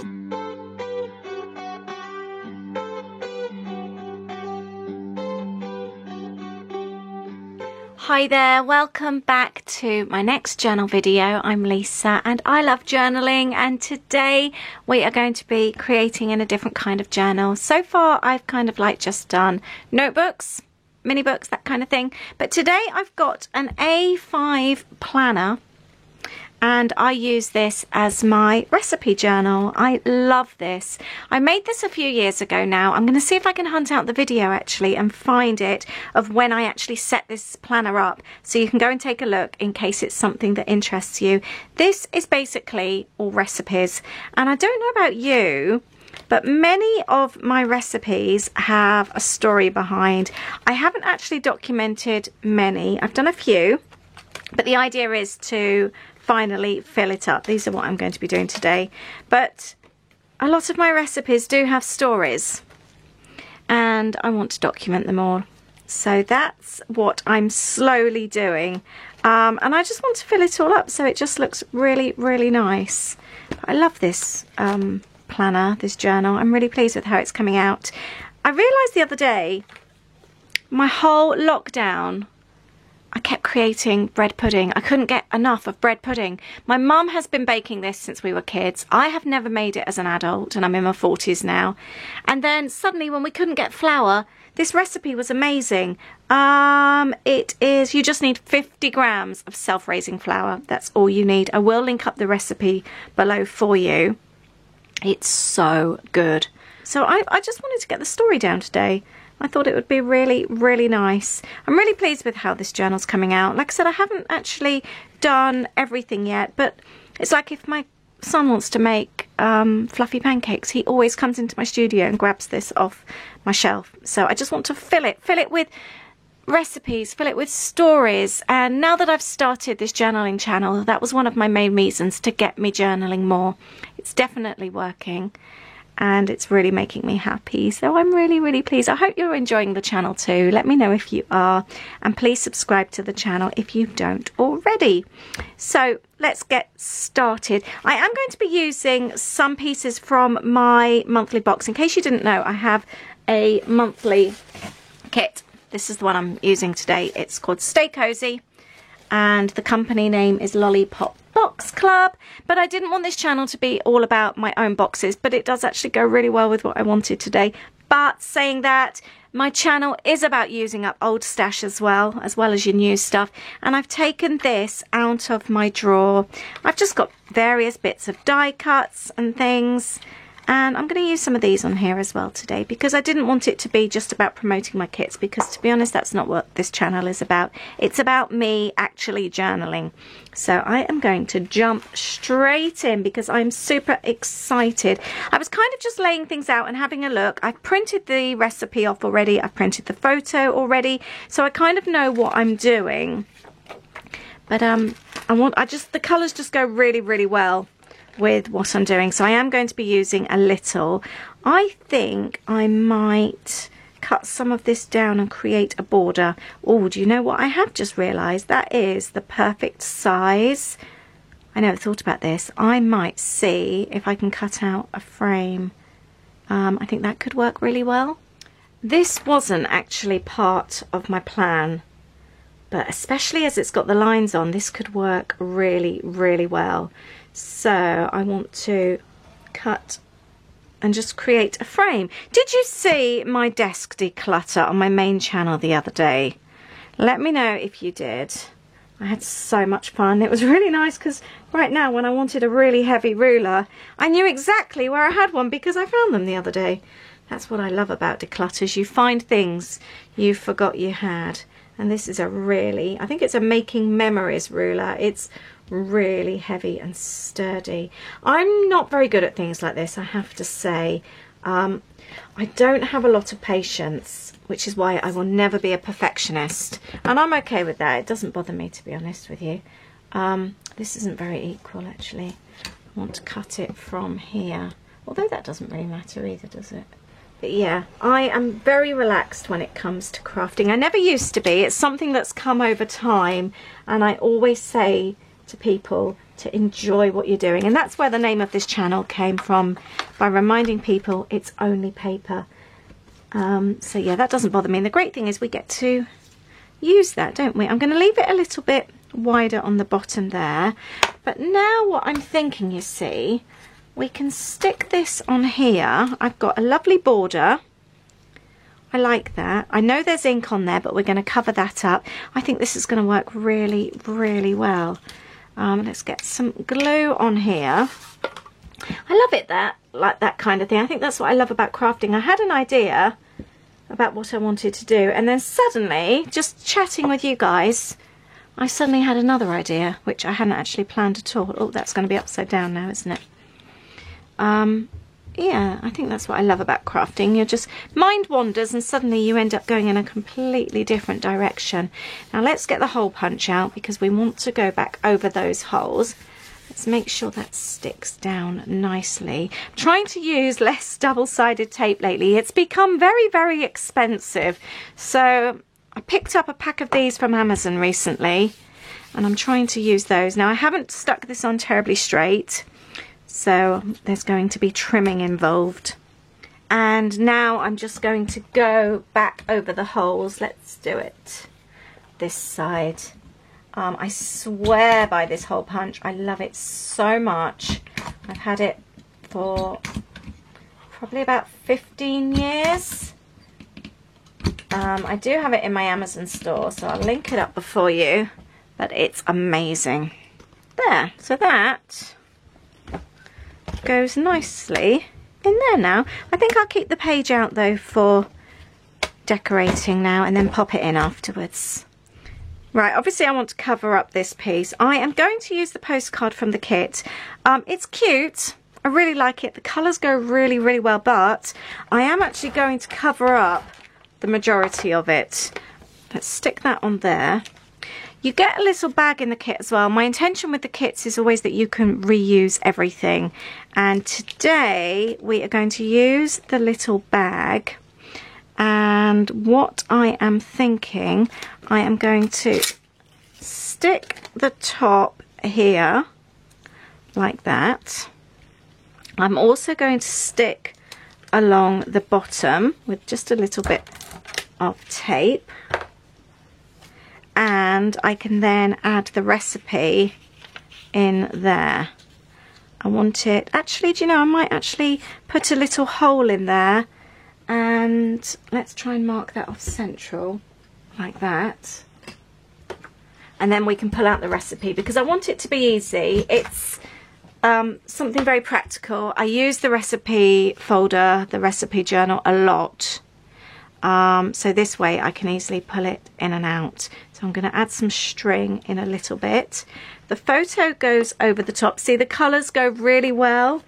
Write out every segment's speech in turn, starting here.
Hi there, welcome back to my next journal video. I'm Lisa and I love journaling, and today we are going to be creating in a different kind of journal. So far I've kind of like just done notebooks, mini books, that kind of thing, but today I've got an A5 planner and I use this as my recipe journal. I love this. I made this a few years ago now. I'm going to see if I can hunt out the video actually and find it of when I actually set this planner up, so you can go and take a look in case it's something that interests you. This is basically all recipes, and I don't know about you, but many of my recipes have a story behind. I haven't actually documented many. I've done a few, but the idea is to finally fill it up. These are what I'm going to be doing today, but a lot of my recipes do have stories and I want to document them all, so that's what I'm slowly doing, and I just want to fill it all up so it just looks really nice. I love this planner, this journal. I'm really pleased with how it's coming out. I realized the other day, my whole lockdown I kept creating bread pudding. I couldn't get enough of bread pudding. My mum has been baking this since we were kids. I have never made it as an adult, and I'm in my 40s now. And then suddenly when we couldn't get flour, this recipe was amazing. It is, you just need 50 grams of self-raising flour. That's all you need. I will link up the recipe below for you. It's so good. So I just wanted to get the story down today. I thought it would be really nice. I'm really pleased with how this journal's coming out. Like I said, I haven't actually done everything yet, but it's like if my son wants to make fluffy pancakes, he always comes into my studio and grabs this off my shelf. So I just want to fill it with recipes, fill it with stories. And now that I've started this journaling channel, that was one of my main reasons to get me journaling more. It's definitely working, and it's really making me happy, so I'm really pleased. I hope you're enjoying the channel too. Let me know if you are, and please subscribe to the channel if you don't already. So let's get started. I am going to be using some pieces from my monthly box. In case you didn't know, I have a monthly kit. This is the one I'm using today. It's called Stay Cozy, and the company name is Lollipop Box Club. But I didn't want this channel to be all about my own boxes, but it does actually go really well with what I wanted today. But saying that, my channel is about using up old stash as well as your new stuff, and I've taken this out of my drawer. I've just got various bits of die cuts and things, and I'm going to use some of these on here as well today, because I didn't want it to be just about promoting my kits, because to be honest, that's not what this channel is about. It's about me actually journaling. So I am going to jump straight in because I'm super excited. I was kind of just laying things out and having a look. I've printed the recipe off already. I've printed the photo already, so I kind of know what I'm doing. But the colours just go really well with what I'm doing, so I am going to be using a little. I think I might cut some of this down and create a border. Oh, do you know what I have just realised? That is the perfect size. I never thought about this. I might see if I can cut out a frame. I think that could work really well. This wasn't actually part of my plan, but especially as it's got the lines on, this could work really well. So I want to cut and just create a frame. Did you see my desk declutter on my main channel the other day? Let me know if you did. I had so much fun. It was really nice because right now when I wanted a really heavy ruler, I knew exactly where I had one because I found them the other day. That's what I love about declutters. You find things you forgot you had. And this is a really, I think it's a Making Memories ruler. It's really heavy and sturdy. I'm not very good at things like this, I have to say. I don't have a lot of patience, which is why I will never be a perfectionist, and I'm okay with that. It doesn't bother me, to be honest with you. This isn't very equal actually. I want to cut it from here, although that doesn't really matter either, does it? But yeah, I am very relaxed when it comes to crafting. I never used to be. It's something that's come over time, and I always say to people to enjoy what you're doing. And that's where the name of this channel came from, by reminding people it's only paper. So yeah, that doesn't bother me. And the great thing is we get to use that, don't we? I'm going to leave it a little bit wider on the bottom there. But now what I'm thinking, you see, we can stick this on here. I've got a lovely border. I like that. I know there's ink on there, but we're going to cover that up. I think this is going to work really, really well. Let's get some glue on here. I love it like that kind of thing. I think that's what I love about crafting. I had an idea about what I wanted to do, and then suddenly, just chatting with you guys, I suddenly had another idea, which I hadn't actually planned at all. Oh, that's going to be upside down now, isn't it? Yeah, I think that's what I love about crafting. You're just, mind wanders and suddenly you end up going in a completely different direction. Now let's get the hole punch out, because we want to go back over those holes. Let's make sure that sticks down nicely. I'm trying to use less double-sided tape lately. It's become very, very expensive. So I picked up a pack of these from Amazon recently, and I'm trying to use those. Now I haven't stuck this on terribly straight, so there's going to be trimming involved. And now I'm just going to go back over the holes. Let's do it this side. I swear by this hole punch. I love it so much. I've had it for probably about 15 years. I do have it in my Amazon store, so I'll link it up before you, but it's amazing. There, so that goes nicely in there now. I think I'll keep the page out though for decorating now, and then pop it in afterwards. Right, obviously I want to cover up this piece. I am going to use the postcard from the kit. It's cute. I really like it. The colours go really, really well, but I am actually going to cover up the majority of it. Let's stick that on there. You get a little bag in the kit as well. My intention with the kits is always that you can reuse everything. And today we are going to use the little bag. And what I am thinking, I am going to stick the top here like that. I'm also going to stick along the bottom with just a little bit of tape. And I can then add the recipe in there. I want it, actually, do you know, I might actually put a little hole in there, and let's try and mark that off central like that. And then we can pull out the recipe, because I want it to be easy. It's something very practical. I use the recipe folder, the recipe journal, a lot. So this way I can easily pull it in and out. So I'm going to add some string in a little bit. The photo goes over the top. See, the colours go really well.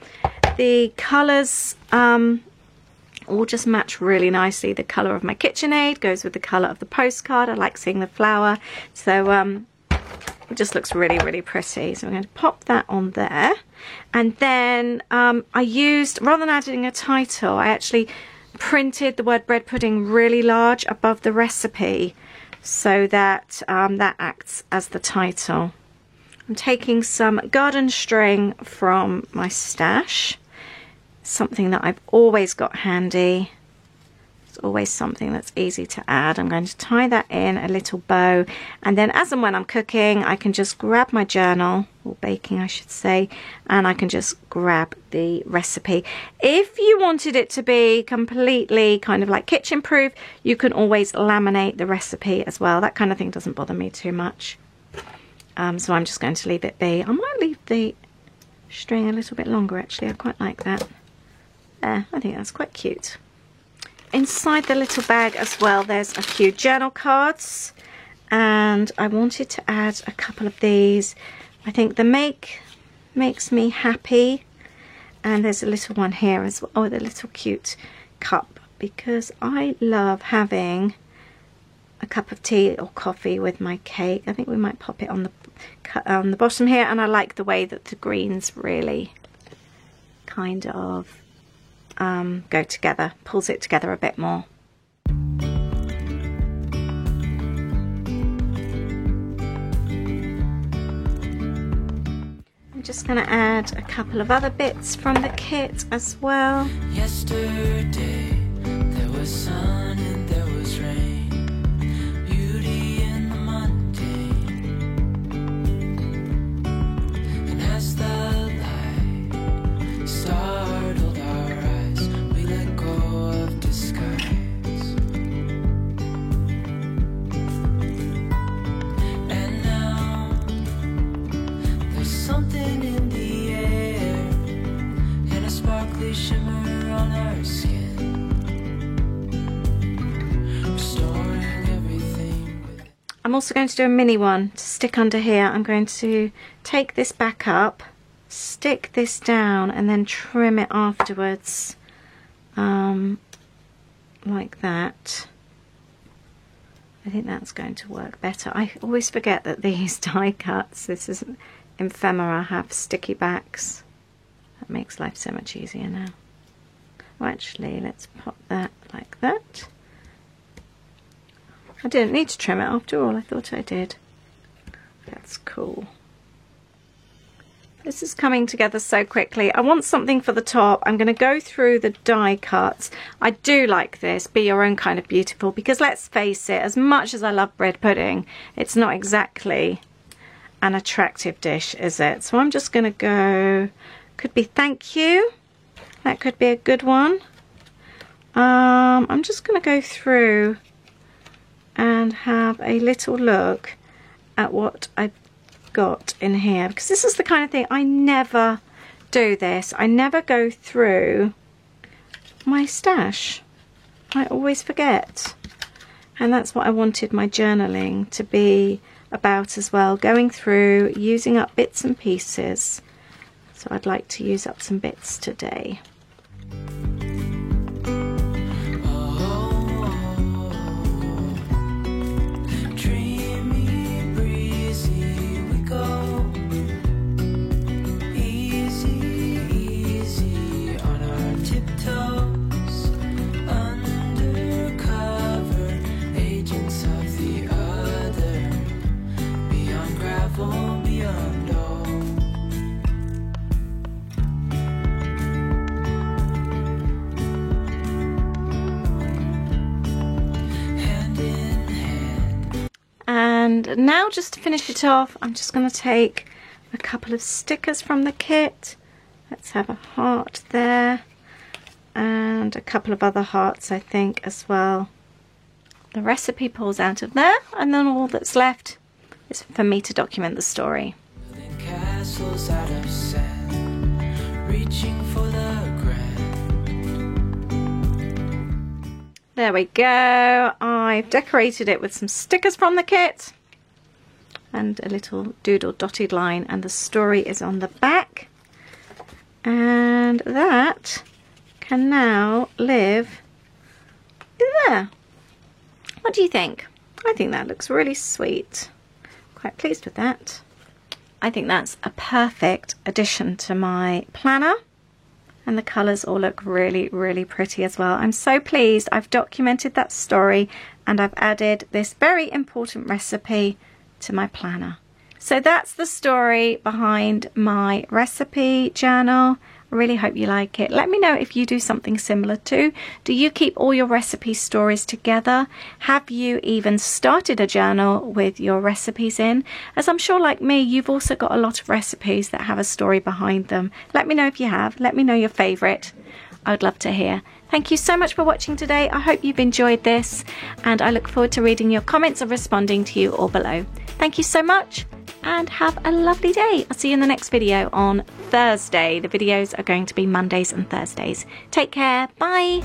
The colours all just match really nicely. The colour of my KitchenAid goes with the colour of the postcard. I like seeing the flower. So it just looks really, really pretty. So I'm going to pop that on there. And then I used, rather than adding a title, I actually printed the word bread pudding really large above the recipe, so that that acts as the title. I'm taking some garden string from my stash, something that I've always got handy. It's always something that's easy to add. I'm going to tie that in a little bow, and then as and when I'm cooking, I can just grab my journal, or baking I should say, and I can just grab the recipe. If you wanted it to be completely kind of like kitchen proof, you can always laminate the recipe as well. That kind of thing doesn't bother me too much. So I'm just going to leave it be. I might leave the string a little bit longer actually. I quite like that. There, I think that's quite cute. Inside the little bag as well, there's a few journal cards, and I wanted to add a couple of these. I think the makes me happy, and there's a little one here as well. Oh, the little cute cup, because I love having a cup of tea or coffee with my cake. I think we might pop it on the bottom here, and I like the way that the greens really kind of go together, pulls it together a bit more. just going to add a couple of other bits from the kit as well. Yesterday there was sun and there was rain, beauty in the mundane, and as the light startled our eyes, we let go of disguise. And now there's something in the air and a sparkly shimmer on our skin, restoring everything with... I'm also going to do a mini one to stick under here. I'm going to take this back up, stick this down, and then trim it afterwards, like that. I think that's going to work better. I always forget that these die cuts, this is ephemera, have sticky backs. That makes life so much easier now. Well, actually, let's pop that like that. I didn't need to trim it after all, I thought I did. That's cool. This is coming together so quickly. I want something for the top. I'm going to go through the die cuts. I do like this, Be Your Own Kind of Beautiful, because let's face it, as much as I love bread pudding, it's not exactly an attractive dish, is it? So I'm just going to go, could be Thank You. That could be a good one. I'm just going to go through and have a little look at what I've got in here, because this is the kind of thing I never do this. I never go through my stash. I always forget. And that's what I wanted my journaling to be about as well, going through, using up bits and pieces. So I'd like to use up some bits today. And now, just to finish it off, I'm just going to take a couple of stickers from the kit. Let's have a heart there and a couple of other hearts, I think, as well. The recipe pulls out of there, and then all that's left is for me to document the story. Castles out of sand, reaching for the grand. There we go. I've decorated it with some stickers from the kit and a little doodle dotted line, and the story is on the back. And that can now live in there. What do you think? I think that looks really sweet. Quite pleased with that. I think that's a perfect addition to my planner. And the colours all look really, really pretty as well. I'm so pleased I've documented that story and I've added this very important recipe to my planner. So that's the story behind my recipe journal. I really hope you like it. Let me know if you do something similar too. Do you keep all your recipe stories together? Have you even started a journal with your recipes in? As I'm sure, like me, you've also got a lot of recipes that have a story behind them. Let me know if you have. Let me know your favourite. I would love to hear. Thank you so much for watching today. I hope you've enjoyed this, and I look forward to reading your comments and responding to you all below. Thank you so much, and have a lovely day. I'll see you in the next video on Thursday. The videos are going to be Mondays and Thursdays. Take care. Bye.